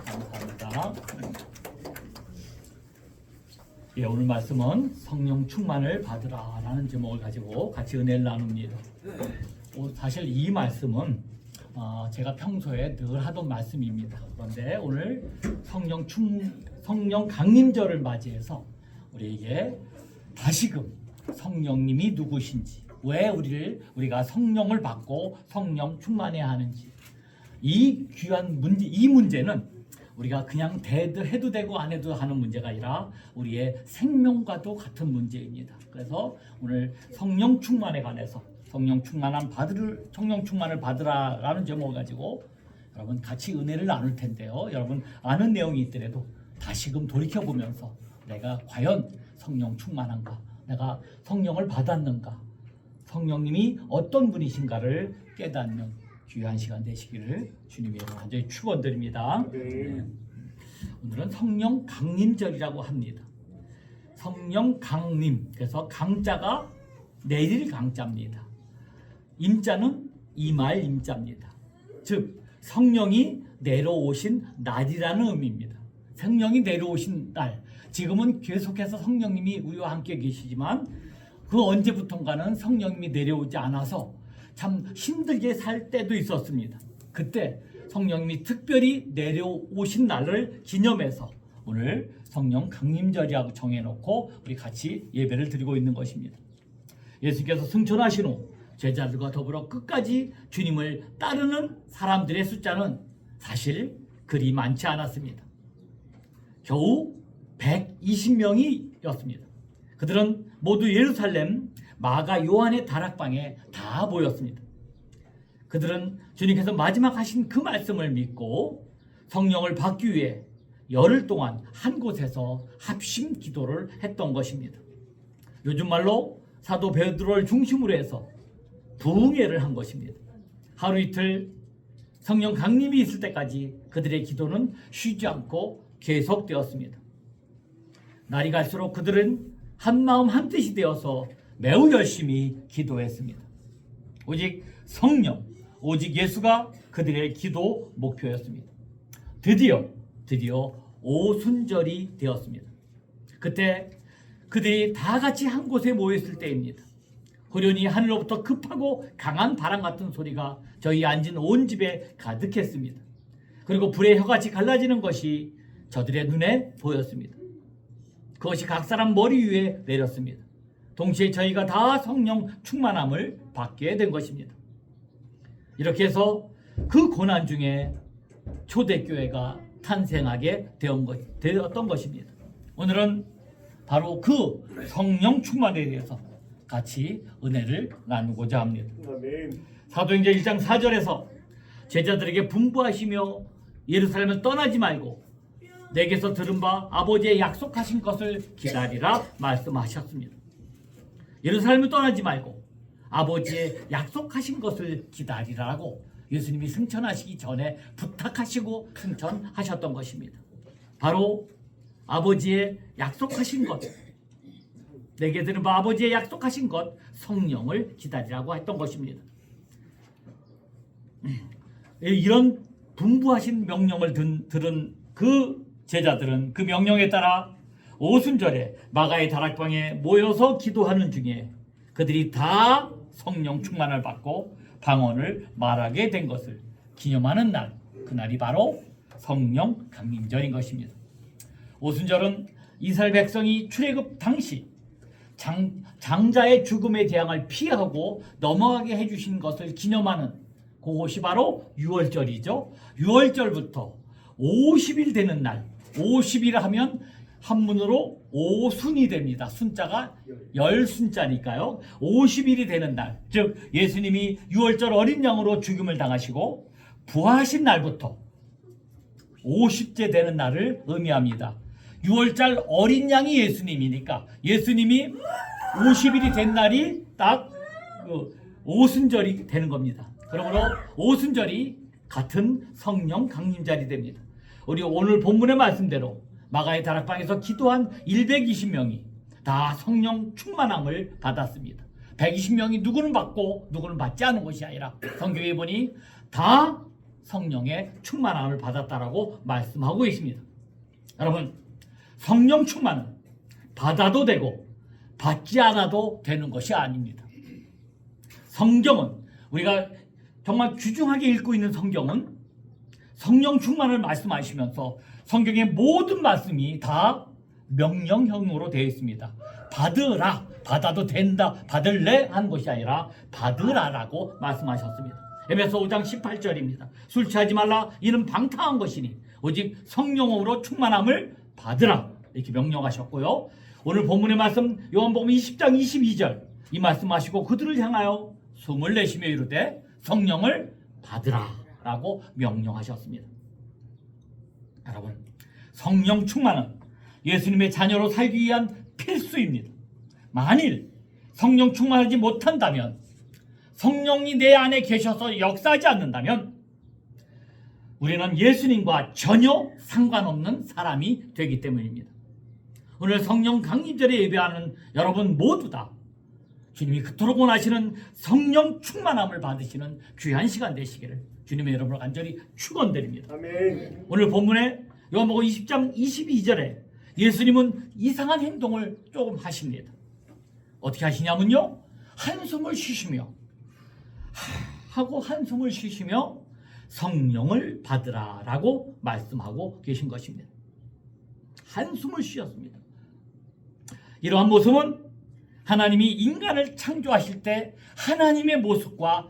감사합니다. 예, 오늘 말씀은 성령 충만을 받으라라는 제목을 가지고 같이 은혜를 나눕니다. 사실 이 말씀은 제가 평소에 늘 하던 말씀입니다. 그런데 오늘 성령 강림절을 맞이해서 우리에게 다시금 성령님이 누구신지, 왜 우리가 성령을 받고 성령 충만해야 하는지, 이 귀한 문제, 이 문제는 우리가 그냥 해도 되고 안 해도 하는 문제가 아니라 우리의 생명과도 같은 문제입니다. 그래서 오늘 성령 충만에 관해서 성령 충만을 받으라라는 제목을 가지고 여러분 같이 은혜를 나눌 텐데요. 여러분 아는 내용이 있더라도 다시금 돌이켜 보면서 내가 과연 성령 충만한가, 내가 성령을 받았는가, 성령님이 어떤 분이신가를 깨닫는 귀한 시간 되시기를 주님의 이름으로 간절히 축원드립니다. 네. 오늘은 성령 강림절이라고 합니다. 성령 강림, 그래서 강자가 내릴 강자입니다. 임자는 이말 임자입니다. 즉 성령이 내려오신 날이라는 의미입니다. 성령이 내려오신 날, 지금은 계속해서 성령님이 우리와 함께 계시지만 그 언제부턴가는 성령님이 내려오지 않아서 참 힘들게 살 때도 있었습니다. 그때 성령님이 특별히 내려오신 날을 기념해서 오늘 성령 강림절이라고 정해놓고 우리 같이 예배를 드리고 있는 것입니다. 예수께서 승천하신 후 제자들과 더불어 끝까지 주님을 따르는 사람들의 숫자는 사실 그리 많지 않았습니다. 겨우 120명이었습니다. 그들은 모두 예루살렘 마가 요한의 다락방에 다 모였습니다. 그들은 주님께서 마지막 하신 그 말씀을 믿고 성령을 받기 위해 열흘 동안 한 곳에서 합심 기도를 했던 것입니다. 요즘 말로 사도 베드로를 중심으로 해서 부흥회를 한 것입니다. 하루 이틀 성령 강림이 있을 때까지 그들의 기도는 쉬지 않고 계속되었습니다. 날이 갈수록 그들은 한마음 한뜻이 되어서 매우 열심히 기도했습니다. 오직 성령, 오직 예수가 그들의 기도 목표였습니다. 드디어 오순절이 되었습니다. 그때 그들이 다 같이 한 곳에 모였을 때입니다. 호련히 하늘로부터 급하고 강한 바람 같은 소리가 저희 앉은 온 집에 가득했습니다. 그리고 불의 혀같이 갈라지는 것이 저들의 눈에 보였습니다. 그것이 각 사람 머리 위에 내렸습니다. 동시에 저희가 다 성령 충만함을 받게 된 것입니다. 이렇게 해서 그 고난 중에 초대교회가 탄생하게 되었던 것입니다. 오늘은 바로 그 성령 충만에 대해서 같이 은혜를 나누고자 합니다. 사도행전 1장 4절에서 제자들에게 분부하시며 예루살렘을 떠나지 말고 내게서 들은 바 아버지의 약속하신 것을 기다리라 말씀하셨습니다. 예루살렘을 떠나지 말고 아버지의 약속하신 것을 기다리라고 예수님이 승천하시기 전에 부탁하시고 승천하셨던 것입니다. 바로 아버지의 약속하신 것, 내게 들은 바 아버지의 약속하신 것, 성령을 기다리라고 했던 것입니다. 이런 분부하신 명령을 들은 그 제자들은 그 명령에 따라 오순절에 마가의 다락방에 모여서 기도하는 중에 그들이 다 성령 충만을 받고 방언을 말하게 된 것을 기념하는 날, 그날이 바로 성령 강림절인 것입니다. 오순절은 이스라엘 백성이 출애굽 당시 장자의 죽음의 재앙을 피하고 넘어가게 해주신 것을 기념하는 그것이 바로 6월절이죠. 6월절부터 50일 되는 날, 50일 하면 한문으로 오순이 됩니다. 순자가 열순자니까요. 50일이 되는 날, 즉 예수님이 6월절 어린 양으로 죽임을 당하시고 부활하신 날부터 50째 되는 날을 의미합니다. 6월절 어린 양이 예수님이니까 예수님이 50일이 된 날이 딱 오순절이 되는 겁니다. 그러므로 오순절이 같은 성령 강림절이 됩니다. 우리 오늘 본문의 말씀대로 마가의 다락방에서 기도한 120명이 다 성령 충만함을 받았습니다. 120명이 누구는 받고 누구는 받지 않은 것이 아니라 성경에 보니 다 성령의 충만함을 받았다라고 말씀하고 계십니다. 여러분, 성령 충만은 받아도 되고 받지 않아도 되는 것이 아닙니다. 성경은 우리가 정말 귀중하게 읽고 있는 성경은 성령 충만을 말씀하시면서 성경의 모든 말씀이 다 명령형으로 되어 있습니다. 받으라, 받아도 된다, 받을래 한 것이 아니라 받으라라고 말씀하셨습니다. 에베소 5장 18절입니다. 술 취하지 말라, 이는 방탕한 것이니 오직 성령으로 충만함을 받으라, 이렇게 명령하셨고요. 오늘 본문의 말씀 요한복음 20장 22절 이 말씀하시고 그들을 향하여 숨을 내쉬며 이르되 성령을 받으라 라고 명령하셨습니다. 여러분, 성령 충만은 예수님의 자녀로 살기 위한 필수입니다. 만일 성령 충만하지 못한다면, 성령이 내 안에 계셔서 역사하지 않는다면 우리는 예수님과 전혀 상관없는 사람이 되기 때문입니다. 오늘 성령 강림절에 예배하는 여러분 모두 다 주님이 그토록 원하시는 성령 충만함을 받으시는 귀한 시간 되시기를 주님의 여러분을 간절히 축원드립니다. 아멘. 오늘 본문에 요한복음 20장 22절에 예수님은 이상한 행동을 조금 하십니다. 어떻게 하시냐면요, 한숨을 쉬시며 하고 한숨을 쉬시며 성령을 받으라 라고 말씀하고 계신 것입니다. 한숨을 쉬었습니다. 이러한 모습은 하나님이 인간을 창조하실 때 하나님의 모습과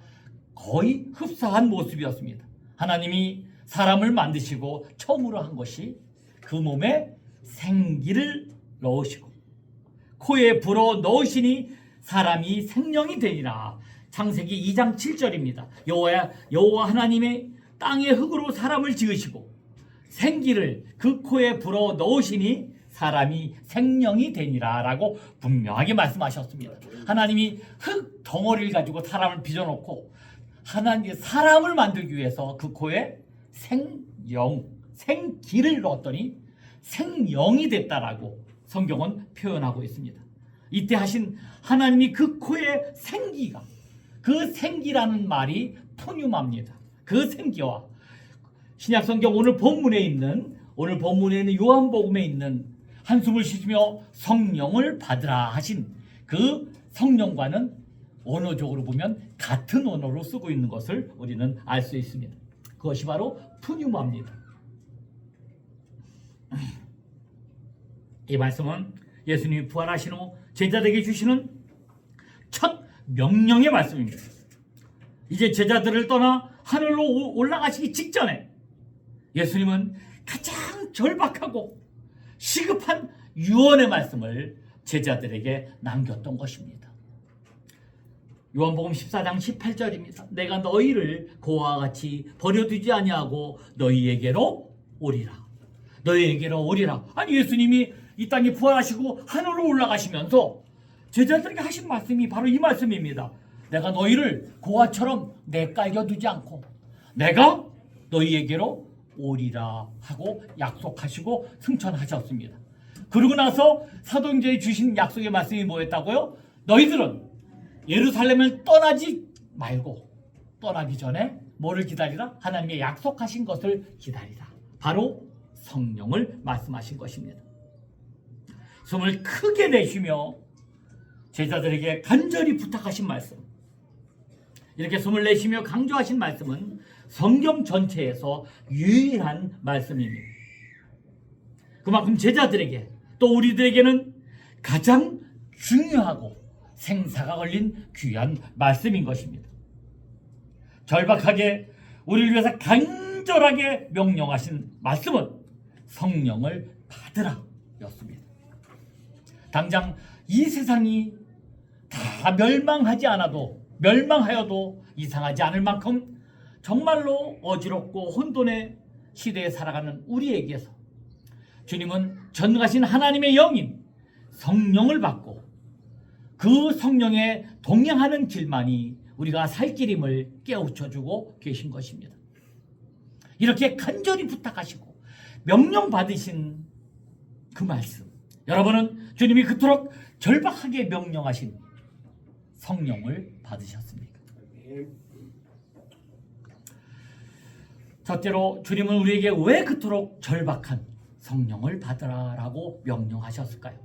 거의 흡사한 모습이었습니다. 하나님이 사람을 만드시고 처음으로 한 것이 그 몸에 생기를 넣으시고 코에 불어 넣으시니 사람이 생명이 되리라. 창세기 2장 7절입니다. 여호와 하나님의 땅의 흙으로 사람을 지으시고 생기를 그 코에 불어 넣으시니 사람이 생명이 되니라 라고 분명하게 말씀하셨습니다. 하나님이 흙 덩어리를 가지고 사람을 빚어놓고 하나님이 사람을 만들기 위해서 그 코에 생기를 넣었더니 생명이 됐다라고 성경은 표현하고 있습니다. 이때 하신 하나님이 그 코에 생기가, 그 생기라는 말이 푸뉴마입니다. 그 생기와 신약성경 오늘 본문에 있는 요한복음에 있는 한숨을 쉬시며 성령을 받으라 하신 그 성령과는 언어적으로 보면 같은 언어로 쓰고 있는 것을 우리는 알 수 있습니다. 그것이 바로 푸뉴마입니다. 이 말씀은 예수님이 부활하신 후 제자들에게 주시는 첫 명령의 말씀입니다. 이제 제자들을 떠나 하늘로 올라가시기 직전에 예수님은 가장 절박하고 시급한 유언의 말씀을 제자들에게 남겼던 것입니다. 요한복음 14장 18절입니다. 내가 너희를 고아와 같이 버려두지 아니하고 너희에게로 오리라. 너희에게로 오리라. 아니, 예수님이 이 땅에 부활하시고 하늘로 올라가시면서 제자들에게 하신 말씀이 바로 이 말씀입니다. 내가 너희를 고아처럼 내깔겨두지 않고 내가 너희에게로 오리라 하고 약속하시고 승천하셨습니다. 그러고 나서 사도행전에 주신 약속의 말씀이 뭐였다고요? 너희들은 예루살렘을 떠나지 말고 떠나기 전에 뭐를 기다리라? 하나님의 약속하신 것을 기다리라. 바로 성령을 말씀하신 것입니다. 숨을 크게 내쉬며 제자들에게 간절히 부탁하신 말씀, 이렇게 숨을 내쉬며 강조하신 말씀은 성경 전체에서 유일한 말씀입니다. 그만큼 제자들에게 또 우리들에게는 가장 중요하고 생사가 걸린 귀한 말씀인 것입니다. 절박하게 우리를 위해서 간절하게 명령하신 말씀은 성령을 받으라 였습니다. 당장 이 세상이 다 멸망하여도 이상하지 않을 만큼 정말로 어지럽고 혼돈의 시대에 살아가는 우리에게서 주님은 전능하신 하나님의 영인 성령을 받고 그 성령에 동행하는 길만이 우리가 살 길임을 깨우쳐주고 계신 것입니다. 이렇게 간절히 부탁하시고 명령 받으신 그 말씀, 여러분은 주님이 그토록 절박하게 명령하신 성령을 받으셨습니까? 첫째로 주님은 우리에게 왜 그토록 절박한 성령을 받으라라고 명령하셨을까요?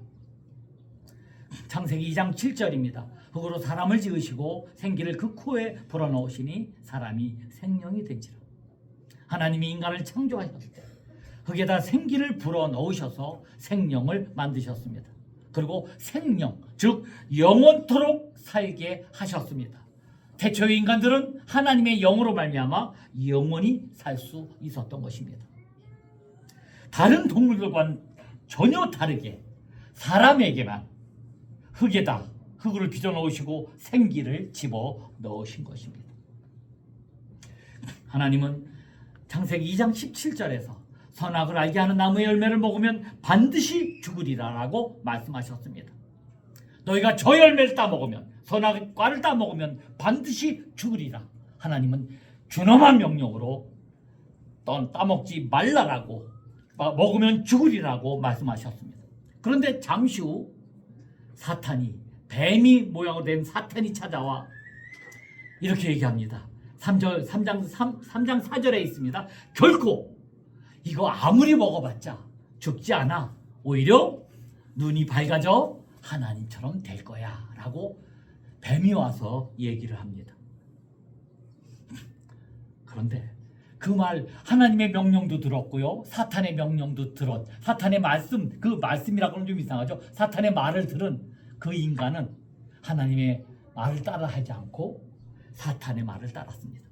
창세기 2장 7절입니다. 흙으로 사람을 지으시고 생기를 그 코에 불어넣으시니 사람이 생명이 된지라. 하나님이 인간을 창조하셨을 때 흙에다 생기를 불어넣으셔서 생명을 만드셨습니다. 그리고 생명, 즉 영원토록 살게 하셨습니다. 태초의 인간들은 하나님의 영으로 말미암아 영원히 살 수 있었던 것입니다. 다른 동물들과는 전혀 다르게 사람에게만 흙에다 흙을 빚어 넣으시고 생기를 집어 넣으신 것입니다. 하나님은 창세기 2장 17절에서 선악을 알게 하는 나무의 열매를 먹으면 반드시 죽으리라라고 말씀하셨습니다. 너희가 저 열매를 따먹으면, 선악의 과를 따먹으면 반드시 죽으리라. 하나님은 준엄한 명령으로 따먹지 말라라고, 먹으면 죽으리라고 말씀하셨습니다. 그런데 잠시 후 사탄이, 뱀이 모양으로 된 사탄이 찾아와 이렇게 얘기합니다. 3장 4절에 있습니다. 결코 이거 아무리 먹어봤자 죽지 않아. 오히려 눈이 밝아져 하나님처럼 될 거야 라고 뱀이 와서 얘기를 합니다. 그런데 그 말, 하나님의 명령도 들었고요, 사탄의 명령도 사탄의 말씀, 그 말씀이라고는 좀 이상하죠. 사탄의 말을 들은 그 인간은 하나님의 말을 따라 하지 않고 사탄의 말을 따랐습니다.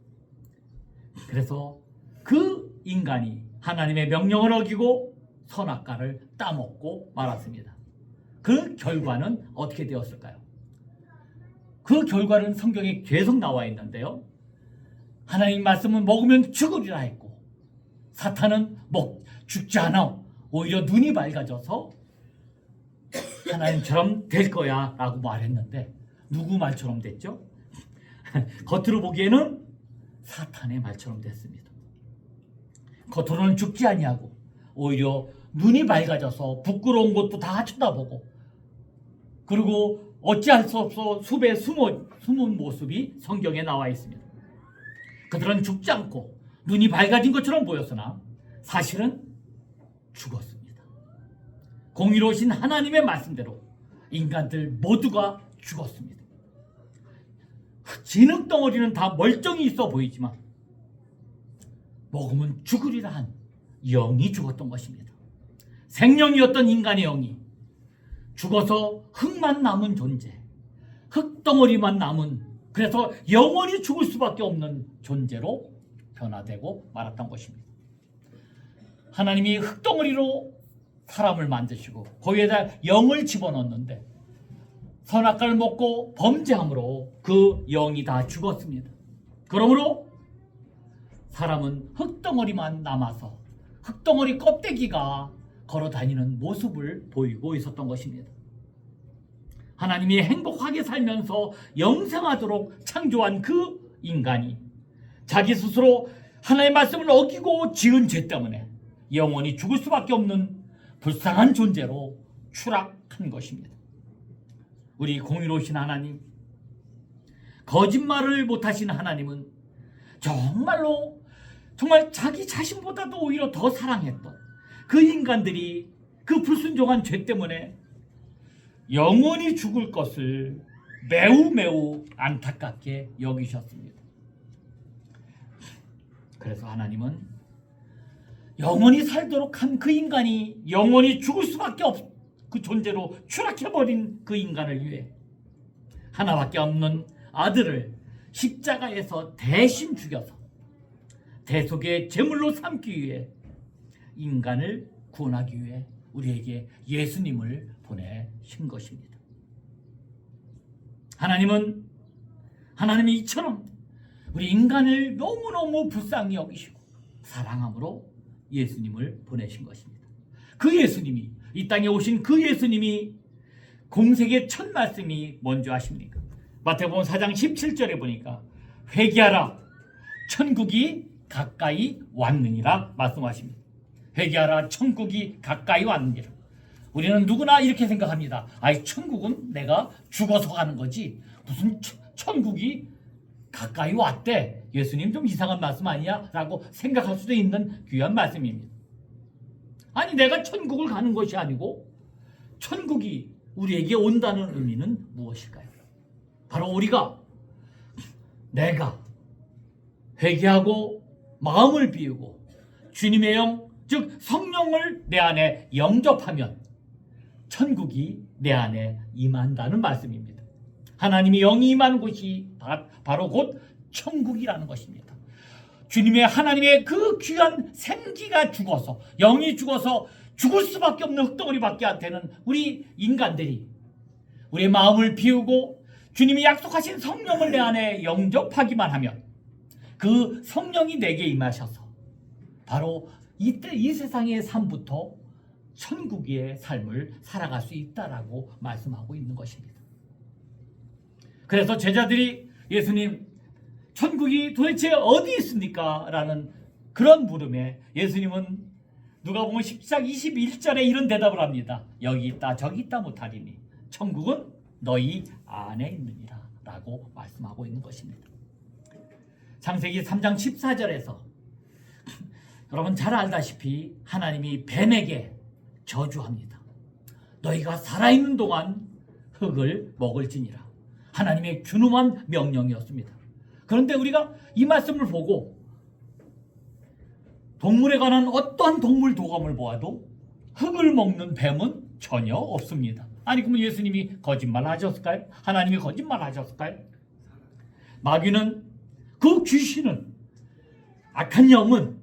그래서 그 인간이 하나님의 명령을 어기고 선악과를 따먹고 말았습니다. 그 결과는 어떻게 되었을까요? 그 결과는 성경에 계속 나와 있는데요, 하나님 말씀은 먹으면 죽으리라 했고 사탄은 죽지 않아. 오히려 눈이 밝아져서 하나님처럼 될 거야 라고 말했는데 누구 말처럼 됐죠? 겉으로 보기에는 사탄의 말처럼 됐습니다. 겉으로는 죽지 아니하고 오히려 눈이 밝아져서 부끄러운 것도 다 쳐다보고, 그리고 어찌할 수 없어 숲에 숨은 모습이 성경에 나와 있습니다. 그들은 죽지 않고 눈이 밝아진 것처럼 보였으나 사실은 죽었습니다. 공의로우신 하나님의 말씀대로 인간들 모두가 죽었습니다. 진흙덩어리는 다 멀쩡히 있어 보이지만 먹으면 죽으리라 한 영이 죽었던 것입니다. 생명이었던 인간의 영이 죽어서 흙만 남은 존재, 흙덩어리만 남은, 그래서 영원히 죽을 수밖에 없는 존재로 변화되고 말았던 것입니다. 하나님이 흙덩어리로 사람을 만드시고 거기에다 영을 집어넣었는데 선악과를 먹고 범죄함으로 그 영이 다 죽었습니다. 그러므로 사람은 흙덩어리만 남아서 흙덩어리 껍데기가 걸어다니는 모습을 보이고 있었던 것입니다. 하나님이 행복하게 살면서 영생하도록 창조한 그 인간이 자기 스스로 하나님의 말씀을 어기고 지은 죄 때문에 영원히 죽을 수밖에 없는 불쌍한 존재로 추락한 것입니다. 우리 공의로우신 하나님, 거짓말을 못하신 하나님은 정말 자기 자신보다도 오히려 더 사랑했던 그 인간들이 그 불순종한 죄 때문에 영원히 죽을 것을 매우 안타깝게 여기셨습니다. 그래서 하나님은 영원히 살도록 한 그 인간이 영원히 죽을 수밖에 없는 그 존재로 추락해버린 그 인간을 위해 하나밖에 없는 아들을 십자가에서 대신 죽여서 대속의 제물로 삼기 위해, 인간을 구원하기 위해 우리에게 예수님을 보내신 것입니다. 하나님이 이처럼 우리 인간을 너무너무 불쌍히 여기시고 사랑함으로 예수님을 보내신 것입니다. 그 예수님이, 이 땅에 오신 그 예수님이 공생의 첫 말씀이 뭔지 아십니까? 마태복음 4장 17절에 보니까 회개하라, 천국이 가까이 왔느니라 말씀하십니다. 회개하라, 천국이 가까이 왔느니라. 우리는 누구나 이렇게 생각합니다. 천국은 내가 죽어서 가는 거지 무슨 천국이 가까이 왔대. 예수님 좀 이상한 말씀 아니야? 라고 생각할 수도 있는 귀한 말씀입니다. 아니 내가 천국을 가는 것이 아니고 천국이 우리에게 온다는 의미는 무엇일까요? 바로 우리가 내가 회개하고 마음을 비우고 주님의 영, 즉 성령을 내 안에 영접하면 천국이 내 안에 임한다는 말씀입니다. 하나님이 영이 임하는 곳이 바로 곧 천국이라는 것입니다. 주님의 하나님의 그 귀한 생기가 죽어서 영이 죽어서 죽을 수밖에 없는 흙덩어리밖에 되는 우리 인간들이 우리의 마음을 비우고 주님이 약속하신 성령을 내 안에 영접하기만 하면 그 성령이 내게 임하셔서 바로 이때 이 세상의 삶부터 천국의 삶을 살아갈 수 있다라고 말씀하고 있는 것입니다. 그래서 제자들이 예수님 천국이 도대체 어디 있습니까? 라는 그런 물음에 예수님은 누가복음 10장 21절에 이런 대답을 합니다. 여기 있다 저기 있다 못하리니 천국은 너희 안에 있느니라 라고 말씀하고 있는 것입니다. 창세기 3장 14절에서 여러분 잘 알다시피 하나님이 뱀에게 저주합니다. 너희가 살아있는 동안 흙을 먹을지니라. 하나님의 준엄한 명령이었습니다. 그런데 우리가 이 말씀을 보고 동물에 관한 어떠한 동물 도감을 보아도 흙을 먹는 뱀은 전혀 없습니다. 아니 그러면 예수님이 거짓말하셨을까요? 하나님이 거짓말하셨을까요? 마귀는 그 귀신은 악한 영은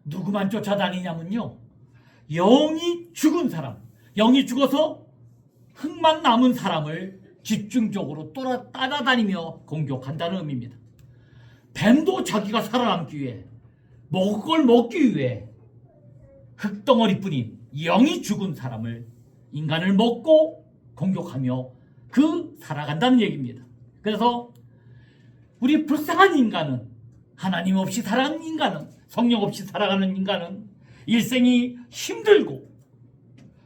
누구만 쫓아다니냐면요. 영이 죽은 사람, 영이 죽어서 흙만 남은 사람을 집중적으로 따라다니며 공격한다는 의미입니다. 뱀도 자기가 살아남기 위해 먹을 걸 먹기 위해 흙덩어리뿐인 영이 죽은 사람을 인간을 먹고 공격하며 살아간다는 얘기입니다. 그래서 우리 불쌍한 인간은 하나님 없이 살아가는 인간은 성령 없이 살아가는 인간은 일생이 힘들고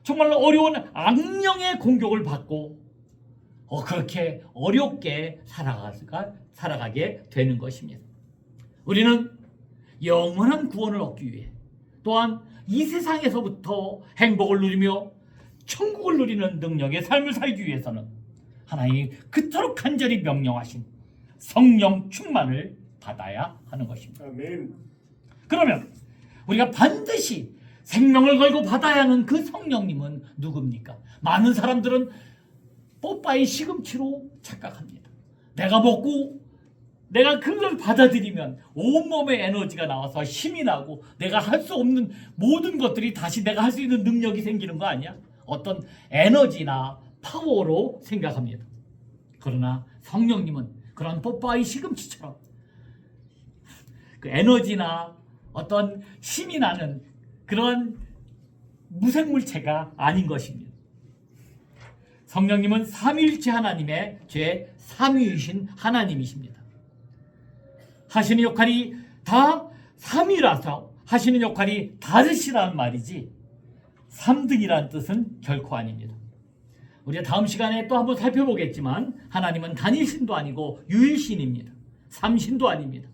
정말로 어려운 악령의 공격을 받고 그렇게 어렵게 살아가게 되는 것입니다. 우리는 영원한 구원을 얻기 위해 또한 이 세상에서부터 행복을 누리며 천국을 누리는 능력의 삶을 살기 위해서는 하나님이 그토록 간절히 명령하신 성령 충만을 받아야 하는 것입니다. 아멘. 그러면 우리가 반드시 생명을 걸고 받아야 하는 그 성령님은 누굽니까? 많은 사람들은 뽀빠이 시금치로 착각합니다. 내가 먹고 내가 그걸 받아들이면 온몸에 에너지가 나와서 힘이 나고 내가 할 수 없는 모든 것들이 다시 내가 할 수 있는 능력이 생기는 거 아니야? 어떤 에너지나 파워로 생각합니다. 그러나 성령님은 그런 뽀빠이 시금치처럼 그 에너지나 어떤 힘이 나는 그런 무생물체가 아닌 것입니다. 성령님은 삼위일체 하나님의 제3위이신 하나님이십니다. 하시는 역할이 다 삼위라서 하시는 역할이 다르시라는 말이지 3등이라는 뜻은 결코 아닙니다. 우리가 다음 시간에 또 한번 살펴보겠지만 하나님은 단일신도 아니고 유일신입니다. 삼신도 아닙니다.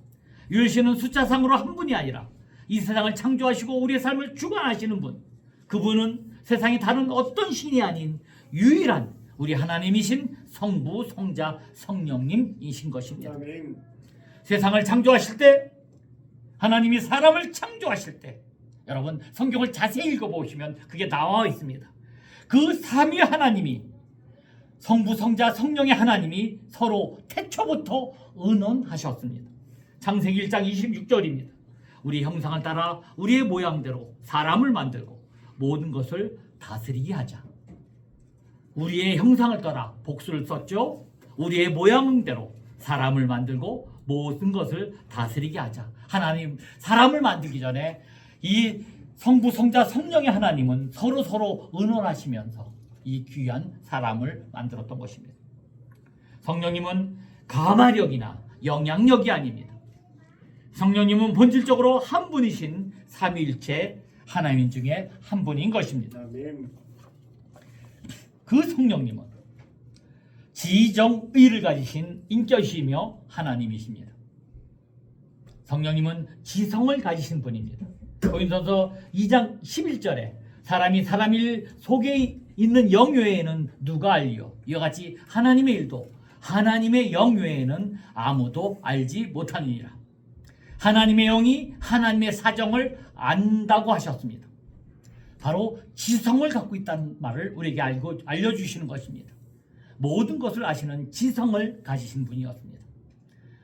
유일신은 숫자상으로 한 분이 아니라 이 세상을 창조하시고 우리의 삶을 주관하시는 분, 그분은 세상에 다른 어떤 신이 아닌 유일한 우리 하나님이신 성부, 성자, 성령님이신 것입니다. 아멘. 세상을 창조하실 때 하나님이 사람을 창조하실 때 여러분 성경을 자세히 읽어보시면 그게 나와 있습니다. 그 삼위 하나님이 성부, 성자, 성령의 하나님이 서로 태초부터 의논하셨습니다. 창세기 1장 26절입니다. 우리 형상을 따라 우리의 모양대로 사람을 만들고 모든 것을 다스리게 하자. 우리의 형상을 따라 복수를 썼죠. 우리의 모양대로 사람을 만들고 모든 것을 다스리게 하자. 하나님 사람을 만들기 전에 이 성부, 성자, 성령의 하나님은 서로 의논하시면서 이 귀한 사람을 만들었던 것입니다. 성령님은 가마력이나 영향력이 아닙니다. 성령님은 본질적으로 한 분이신 삼위일체 하나님 중에 한 분인 것입니다. 아멘. 그 성령님은 지정의를 가지신 인격이시며 하나님이십니다. 성령님은 지성을 가지신 분입니다. 고린도서 2장 11절에 사람이 사람 일 속에 있는 영 외에는 누가 알리요? 이와 같이 하나님의 일도 하나님의 영 외에는 아무도 알지 못하느니라. 하나님의 영이 하나님의 사정을 안다고 하셨습니다. 바로 지성을 갖고 있다는 말을 우리에게 알려주시는 것입니다. 모든 것을 아시는 지성을 가지신 분이었습니다.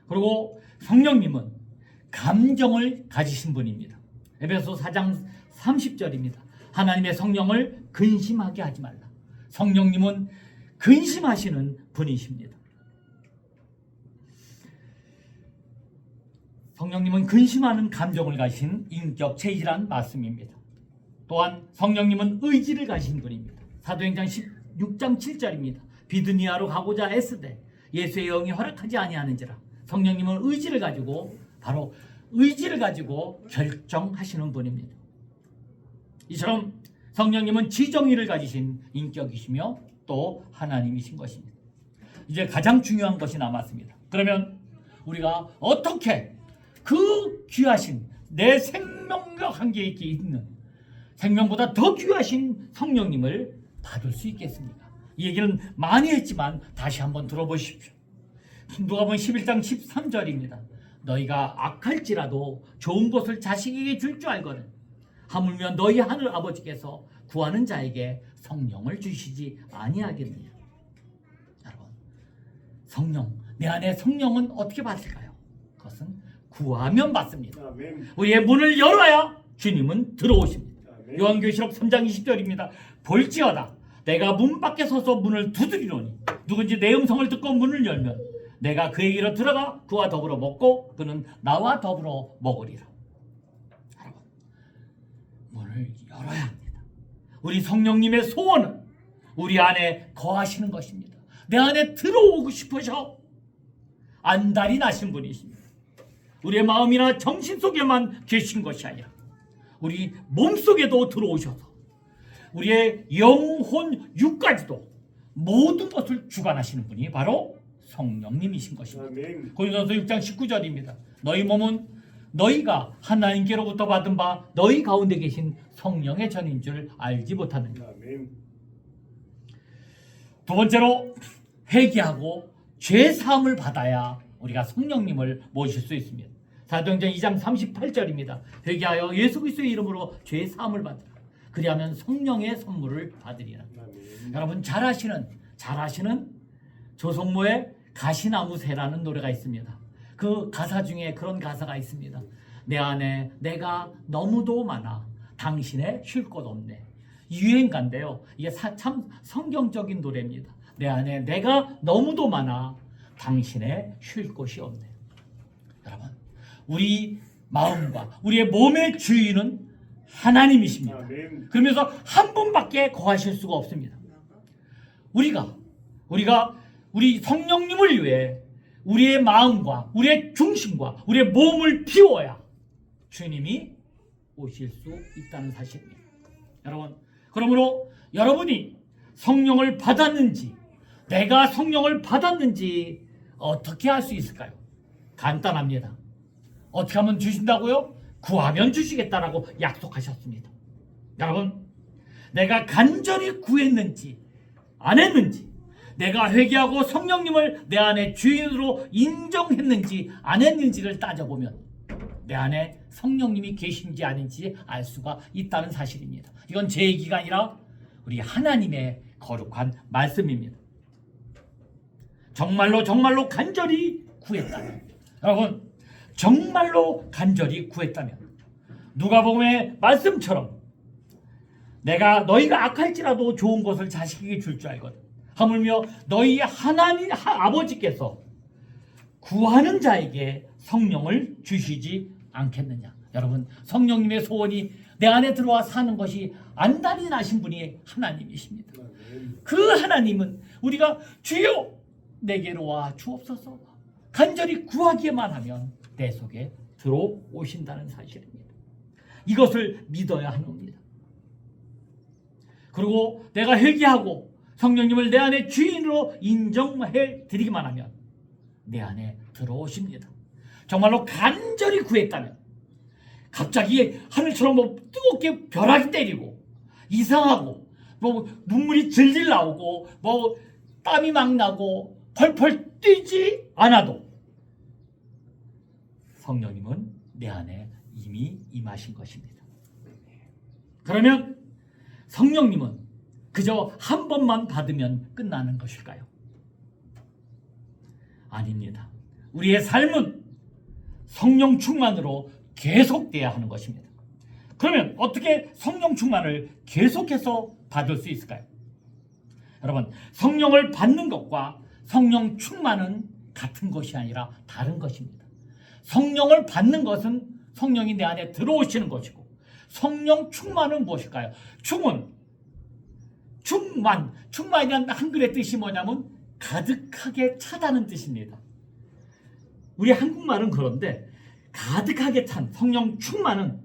그리고 성령님은 감정을 가지신 분입니다. 에베소 4장 30절입니다. 하나님의 성령을 근심하게 하지 말라. 성령님은 근심하시는 분이십니다. 성령님은 근심하는 감정을 가진 인격체이란 말씀입니다. 또한 성령님은 의지를 가진 분입니다. 사도행전 16장 7절입니다. 비드니아로 가고자 애쓰되 예수의 영이 허락하지 아니하는지라. 성령님은 의지를 가지고 바로 의지를 가지고 결정하시는 분입니다. 이처럼 성령님은 지정의를 가지신 인격이시며 또 하나님이신 것입니다. 이제 가장 중요한 것이 남았습니다. 그러면 우리가 어떻게 그 귀하신 내 생명과 관계 있게 있는 생명보다 더 귀하신 성령님을 받을 수 있겠습니까? 이 얘기는 많이 했지만 다시 한번 들어보십시오. 누가복음 11장 13절입니다. 너희가 악할지라도 좋은 것을 자식에게 줄 줄 알거든 하물며 너희 하늘 아버지께서 구하는 자에게 성령을 주시지 아니하겠느냐. 여러분, 성령, 내 안에 성령은 어떻게 받을까요? 그것은 구하면 받습니다. 아멘. 우리의 문을 열어야 주님은 들어오십니다. 아멘. 요한계시록 3장 20절입니다. 볼지어다 내가 문 밖에 서서 문을 두드리노니 누군지 내 음성을 듣고 문을 열면 내가 그에게로 들어가 그와 더불어 먹고 그는 나와 더불어 먹으리라. 여러분, 문을 열어야 합니다. 우리 성령님의 소원은 우리 안에 거하시는 것입니다. 내 안에 들어오고 싶으셔 안달이 나신 분이십니다. 우리의 마음이나 정신 속에만 계신 것이 아니라 우리 몸속에도 들어오셔서 우리의 영혼 육까지도 모든 것을 주관하시는 분이 바로 성령님이신 것입니다. 아멘. 고린도서 6장 19절입니다. 너희 몸은 너희가 하나님께로부터 받은 바 너희 가운데 계신 성령의 전인 줄 알지 못하느냐. 아멘. 두 번째로 회개하고 죄 사함을 받아야 우리가 성령님을 모실 수 있습니다. 사도행전 2장 38절입니다. 회개하여 예수 그리스도의 이름으로 죄 사함을 받으라. 그리하면 성령의 선물을 받으리라. 아멘. 여러분 잘 아시는 조성모의 가시나무 새라는 노래가 있습니다. 그 가사 중에 그런 가사가 있습니다. 내 안에 내가 너무도 많아 당신의 쉴 곳 없네. 유행가인데요. 이게 참 성경적인 노래입니다. 내 안에 내가 너무도 많아 당신의 쉴 곳이 없네. 여러분, 우리 마음과 우리의 몸의 주인은 하나님이십니다. 아멘. 그러면서 한 분밖에 거하실 수가 없습니다. 우리가 우리 성령님을 위해 우리의 마음과 우리의 중심과 우리의 몸을 비워야 주님이 오실 수 있다는 사실입니다. 여러분, 그러므로 여러분이 성령을 받았는지 내가 성령을 받았는지 어떻게 알 수 있을까요? 간단합니다. 어떻게 하면 주신다고요? 구하면 주시겠다라고 약속하셨습니다. 여러분, 내가 간절히 구했는지 안 했는지, 내가 회개하고 성령님을 내 안에 주인으로 인정했는지 안 했는지를 따져보면 내 안에 성령님이 계신지 아닌지 알 수가 있다는 사실입니다. 이건 제 얘기가 아니라 우리 하나님의 거룩한 말씀입니다. 정말로 간절히 구했다면, 여러분, 정말로 간절히 구했다면 누가복음의 말씀처럼 너희가 악할지라도 좋은 것을 자식에게 줄 줄 알거든 하물며 너희 하나님 아버지께서 구하는 자에게 성령을 주시지 않겠느냐. 여러분, 성령님의 소원이 내 안에 들어와 사는 것이 안달이 나신 분이 하나님이십니다. 그 하나님은 우리가 주여 내게로 와 주옵소서 간절히 구하기만 하면 내 속에 들어오신다는 사실입니다. 이것을 믿어야 하는 겁니다. 그리고 내가 회개하고 성령님을 내 안에 주인으로 인정해 드리기만 하면 내 안에 들어오십니다. 정말로 간절히 구했다면 갑자기 하늘처럼 뭐 뜨겁게 벼락이 때리고 이상하고 뭐 눈물이 질질 나오고 뭐 땀이 막 나고 펄펄 뛰지 않아도 성령님은 내 안에 이미 임하신 것입니다. 그러면 성령님은 그저 한 번만 받으면 끝나는 것일까요? 아닙니다. 우리의 삶은 성령 충만으로 계속돼야 하는 것입니다. 그러면 어떻게 성령 충만을 계속해서 받을 수 있을까요? 여러분, 성령을 받는 것과 성령 충만은 같은 것이 아니라 다른 것입니다. 성령을 받는 것은 성령이 내 안에 들어오시는 것이고, 성령 충만은 무엇일까요? 충만이라는 한글의 뜻이 뭐냐면 가득하게 차다는 뜻입니다. 우리 한국말은 그런데 가득하게 찬 성령 충만은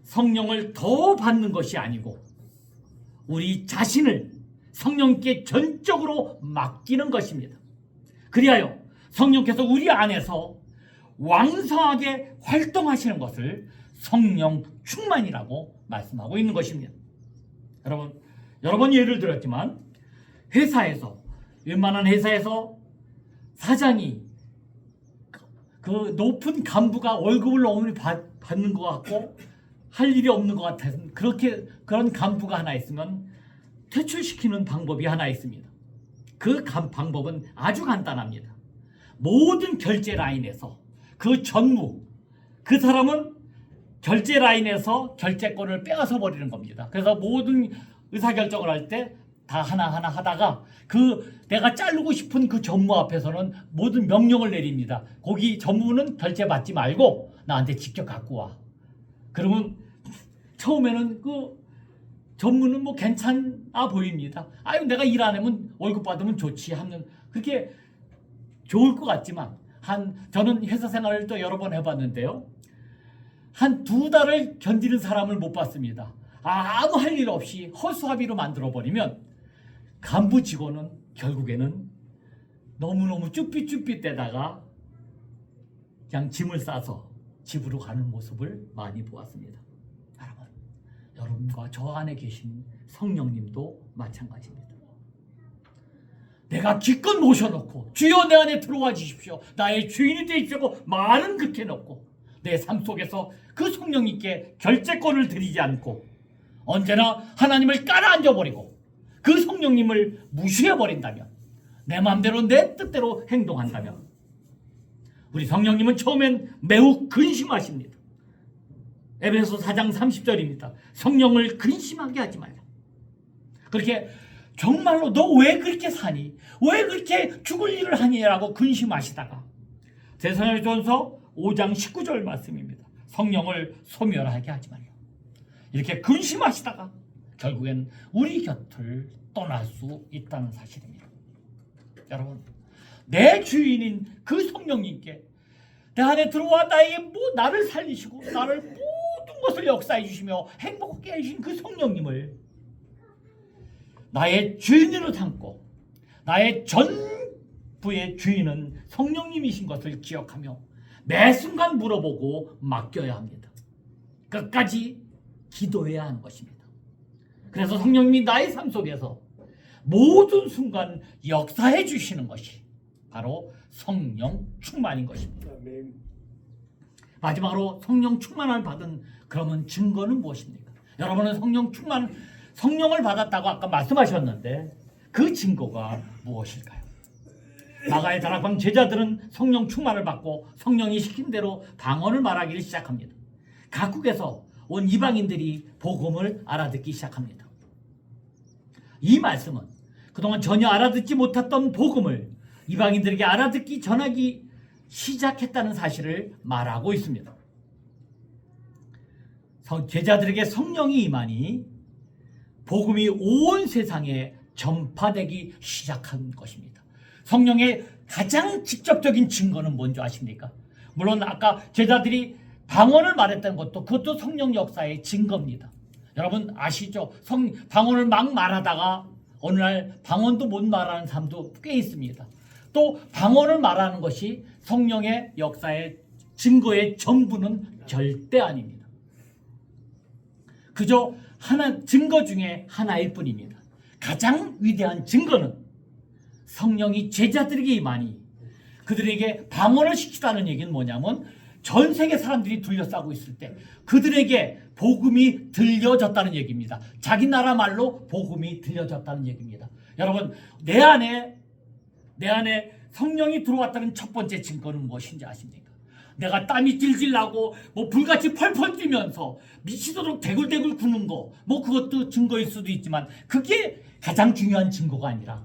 성령을 더 받는 것이 아니고 우리 자신을 성령께 전적으로 맡기는 것입니다. 그리하여 성령께서 우리 안에서 왕성하게 활동하시는 것을 성령 충만이라고 말씀하고 있는 것입니다. 여러분, 여러 번 예를 들었지만 웬만한 회사에서 사장이 그 높은 간부가 월급을 너무 받는 것 같고 할 일이 없는 것 같아서 그런 간부가 하나 있으면 퇴출시키는 방법이 하나 있습니다. 그 방법은 아주 간단합니다. 모든 결제 라인에서 그 사람은 결제 라인에서 결제권을 빼앗아 버리는 겁니다. 그래서 모든 의사결정을 할 때 다 하나하나 하다가 내가 자르고 싶은 그 전무 앞에서는 모든 명령을 내립니다. 거기 전무는 결제 받지 말고 나한테 직접 갖고 와. 그러면 처음에는 그 전무는 뭐 괜찮아 보입니다. 아유, 내가 일 안 하면 월급 받으면 좋지 하면 그렇게 좋을 것 같지만 저는 회사 생활을 또 여러 번 해봤는데요. 한 2달을 견디는 사람을 못 봤습니다. 아무 할 일 없이 허수아비로 만들어버리면 간부 직원은 결국에는 너무너무 쭈삣쭈삣대다가 그냥 짐을 싸서 집으로 가는 모습을 많이 보았습니다. 여러분과 저 안에 계신 성령님도 마찬가지입니다. 내가 기껏 모셔놓고 주여 내 안에 들어와 주십시오, 나의 주인이 되십시오 말은 그렇게 놓고 내 삶 속에서 그 성령님께 결제권을 드리지 않고 언제나 하나님을 깔아앉아버리고 그 성령님을 무시해버린다면, 내 마음대로 내 뜻대로 행동한다면 우리 성령님은 처음엔 매우 근심하십니다. 에베소 4장 30절입니다. 성령을 근심하게 하지 말라. 그렇게 정말로 너 왜 그렇게 사니? 왜 그렇게 죽을 일을 하니라고 근심하시다가 데살로니가전서 5장 19절 말씀입니다. 성령을 소멸하게 하지 말라. 이렇게 근심하시다가 결국엔 우리 곁을 떠날 수 있다는 사실입니다. 여러분, 내 주인인 그 성령님께 내 안에 들어와 나를 살리시고 나를 모든 것을 역사해 주시며 행복하게 해주신 그 성령님을 나의 주인으로 삼고 나의 전부의 주인은 성령님이신 것을 기억하며 매 순간 물어보고 맡겨야 합니다. 끝까지 기도해야 하는 것입니다. 그래서 성령님이 나의 삶 속에서 모든 순간 역사해 주시는 것이 바로 성령 충만인 것입니다. 마지막으로 성령 충만을 받은 그러면 증거는 무엇입니까? 여러분은 성령을 받았다고 아까 말씀하셨는데 그 증거가 무엇일까요? 마가의 다락방 제자들은 성령 충만을 받고 성령이 시킨 대로 방언을 말하기를 시작합니다. 각국에서 온 이방인들이 복음을 알아듣기 시작합니다. 이 말씀은 그동안 전혀 알아듣지 못했던 복음을 이방인들에게 알아듣기 전하기 시작했다는 사실을 말하고 있습니다. 제자들에게 성령이 임하니 복음이 온 세상에 전파되기 시작한 것입니다. 성령의 가장 직접적인 증거는 뭔지 아십니까? 물론 아까 제자들이 방언을 말했던 그것도 성령 역사의 증거입니다. 여러분 아시죠? 방언을 막 말하다가 어느 날 방언도 못 말하는 사람도 꽤 있습니다. 또 방언을 말하는 것이 성령의 역사의 증거의 전부는 절대 아닙니다. 그저 하나 증거 중에 하나일 뿐입니다. 가장 위대한 증거는 성령이 제자들에게 임하니 그들에게 방언을 시키다는 얘기는 뭐냐면 전 세계 사람들이 둘러싸고 있을 때 그들에게 복음이 들려졌다는 얘기입니다. 자기 나라 말로 복음이 들려졌다는 얘기입니다. 여러분, 내 안에 성령이 들어왔다는 첫 번째 증거는 무엇인지 아십니까? 내가 땀이 질질 나고 불같이 펄펄 뛰면서 미치도록 대굴대굴 구는 거 그것도 증거일 수도 있지만 그게 가장 중요한 증거가 아니라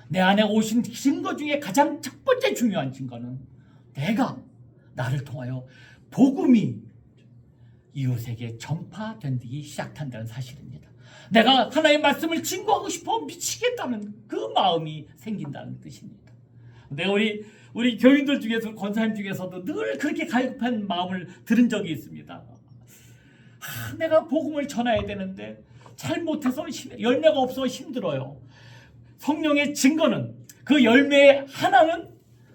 내 안에 오신 증거 중에 가장 첫 번째 중요한 증거는 내가 나를 통하여 복음이 이웃에게 전파되기 시작한다는 사실입니다. 내가 하나님의 말씀을 증거하고 싶어 미치겠다는 그 마음이 생긴다는 뜻입니다. 근데 우리 교인들 중에서 권사님 중에서도 늘 그렇게 갈급한 마음을 들은 적이 있습니다. 내가 복음을 전해야 되는데 잘못해서 열매가 없어 힘들어요. 성령의 증거는 그 열매의 하나는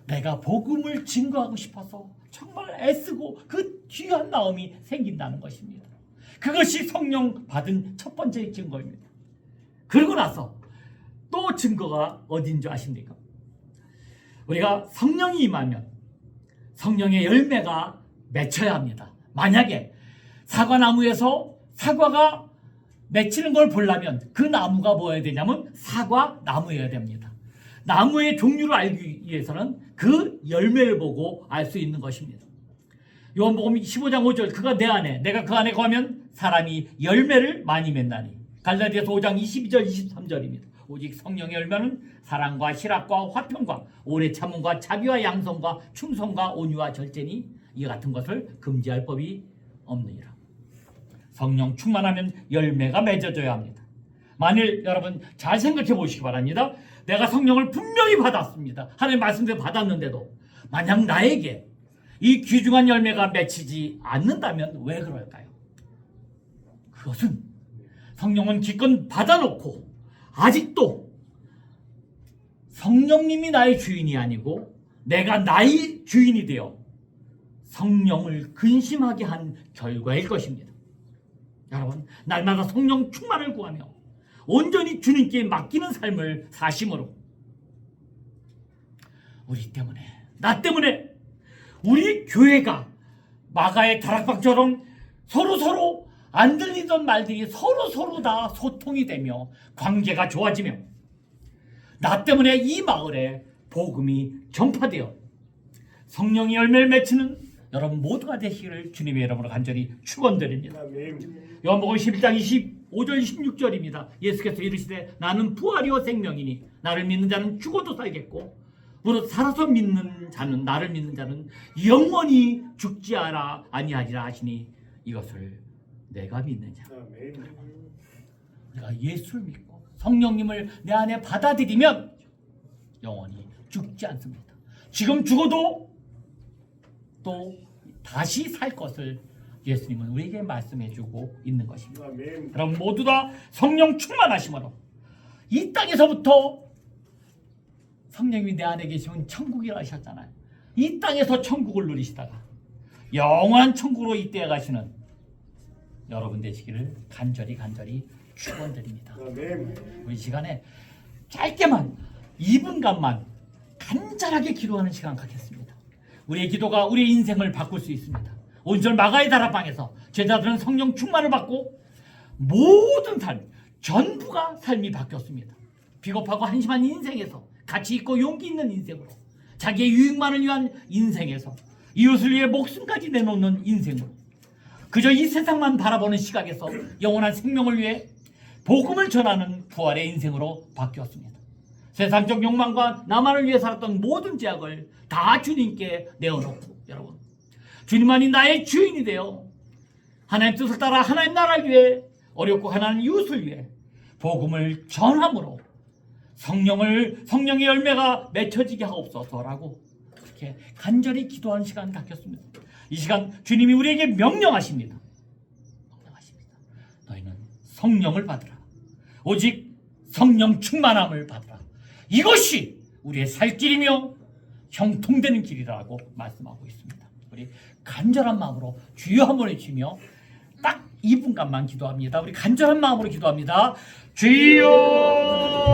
내가 복음을 증거하고 싶어서 정말 애쓰고 그 귀한 마음이 생긴다는 것입니다. 그것이 성령 받은 첫 번째 증거입니다. 그러고 나서 또 증거가 어딘 줄 아십니까? 우리가 성령이 임하면 성령의 열매가 맺혀야 합니다. 만약에 사과나무에서 사과가 맺히는 걸 보려면 그 나무가 뭐여야 되냐면 사과나무여야 됩니다. 나무의 종류를 알기 위해서는 그 열매를 보고 알 수 있는 것입니다. 요한복음 15장 5절 그가 내 안에 내가 그 안에 거하면 사람이 열매를 많이 맺나니 갈라디아서 5장 22절 23절입니다. 오직 성령의 열매는 사랑과 희락과 화평과 오래 참음과 자비와 양성과 충성과 온유와 절제니 이 같은 것을 금지할 법이 없느니라. 성령 충만하면 열매가 맺어져야 합니다. 만일 여러분 잘 생각해 보시기 바랍니다. 내가 성령을 분명히 받았습니다. 하나님 말씀대로 받았는데도 만약 나에게 이 귀중한 열매가 맺히지 않는다면 왜 그럴까요? 그것은 성령은 기껏 받아놓고 아직도 성령님이 나의 주인이 아니고 내가 나의 주인이 되어 성령을 근심하게 한 결과일 것입니다. 여러분, 날마다 성령 충만을 구하며 온전히 주님께 맡기는 삶을 사심으로 우리 때문에, 나 때문에 우리 교회가 마가의 다락방처럼 서로 안 들리던 말들이 서로 다 소통이 되며 관계가 좋아지며 나 때문에 이 마을에 복음이 전파되어 성령의 열매를 맺히는 여러분 모두가 되시기를 주님의 이름으로 간절히 축원드립니다. 요한복음 11장 25절 26절입니다. 예수께서 이르시되 나는 부활이요 생명이니 나를 믿는 자는 죽어도 살겠고 무릇 살아서 믿는 자는 나를 믿는 자는 영원히 죽지 아니하리라 하시니 이것을 내가 믿느냐. 내가 예수를 믿고 성령님을 내 안에 받아들이면 영원히 죽지 않습니다. 지금 죽어도 또 다시 살 것을 예수님은 우리에게 말씀해주고 있는 것입니다. 그럼 모두 다 성령 충만하심으로 이 땅에서부터 성령님이 내 안에 계시면 천국이라 하셨잖아요. 이 땅에서 천국을 누리시다가 영원한 천국으로 이때에 가시는 여러분 되시기를 간절히 축원드립니다. 우리 시간에 짧게만 2분간만 간절하게 기도하는 시간 갖겠습니다. 우리의 기도가 우리의 인생을 바꿀 수 있습니다. 온전 마가의 다락방에서 제자들은 성령 충만을 받고 모든 삶, 전부가 삶이 바뀌었습니다. 비겁하고 한심한 인생에서 가치 있고 용기 있는 인생으로 자기의 유익만을 위한 인생에서 이웃을 위해 목숨까지 내놓는 인생으로 그저 이 세상만 바라보는 시각에서 영원한 생명을 위해 복음을 전하는 부활의 인생으로 바뀌었습니다. 세상적 욕망과 나만을 위해 살았던 모든 죄악을 다 주님께 내어놓고 여러분 주님만이 나의 주인이 되어 하나님 뜻을 따라 하나님 나라를 위해 어렵고 가난한 이웃을 위해 복음을 전함으로 성령의 열매가 맺혀지게 하옵소서라고 그렇게 간절히 기도하는 시간 갖겠습니다. 이 시간 주님이 우리에게 명령하십니다. 너희는 성령을 받으라. 오직 성령 충만함을 받으라. 이것이 우리의 살 길이며 형통되는 길이라고 말씀하고 있습니다. 우리 간절한 마음으로 주여 한번 외치며 딱 2분간만 기도합니다. 우리 간절한 마음으로 기도합니다. 주여